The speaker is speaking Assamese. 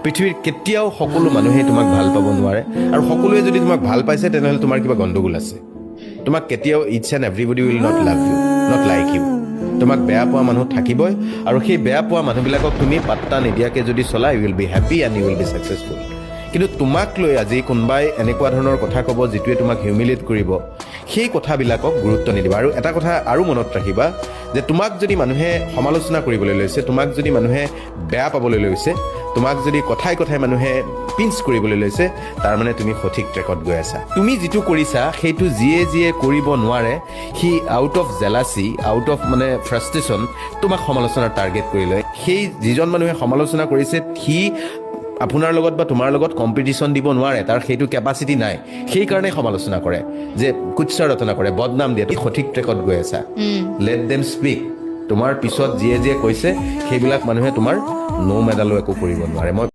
পৃথিৱীৰ কেতিয়াও সকলো মানুহে তোমাক ভাল পাব নোৱাৰে আৰু সকলোৱে যদি তোমাক ভাল পাইছে তেনেহ'লে তোমাৰ কিবা গণ্ডগোল আছে তোমাক কেতিয়াও it's and everybody will not love you not like you তোমাক বেয়া পোৱা মানুহ থাকিবই আৰু সেই বেয়া পোৱা মানুহবিলাকক তুমি পাত্তা নিদিয়াকৈ যদি চলা you will be happy and you will be successful কিন্তু তোমাক লৈ আজি কোনোবাই এনেকুৱা ধৰণৰ কথা ক'ব যিটোৱে তোমাক হিউমিলেট কৰিব সেই কথাবিলাকক গুৰুত্ব নিদিবা আৰু এটা কথা আৰু মনত ৰাখিবা যে তোমাক যদি মানুহে সমালোচনা কৰিবলৈ লৈছে তোমাক যদি মানুহে বেয়া পাবলৈ লৈছে তোমাক যদি কথাই কথাই মানুহে পিঞ্চ কৰিবলৈ লৈছে তাৰ মানে তুমি সঠিক ট্ৰেকত গৈ আছা তুমি যিটো কৰিছা সেইটো যিয়ে কৰিব নোৱাৰে সি আউট অফ জেলাচি আউট অফ মানে ফ্ৰাষ্ট্ৰেশ্যন তোমাক সমালোচনাৰ টাৰ্গেট কৰি লয় সেই যিজন মানুহে সমালোচনা কৰিছে সি আপোনাৰ লগত বা তোমাৰ লগত কম্পিটিশ্যন দিব নোৱাৰে তাৰ সেইটো কেপাচিটি নাই সেইকাৰণে সমালোচনা কৰে যে কুৎসা ৰচনা কৰে বদনাম দিয়ে সঠিক ট্ৰেকত গৈ আছা লেট দেম স্পীক তোমাৰ পিছত যিয়ে কৈছে সেইবিলাক মানুহে তোমাৰ নো মেডালো একো কৰিব নোৱাৰে মই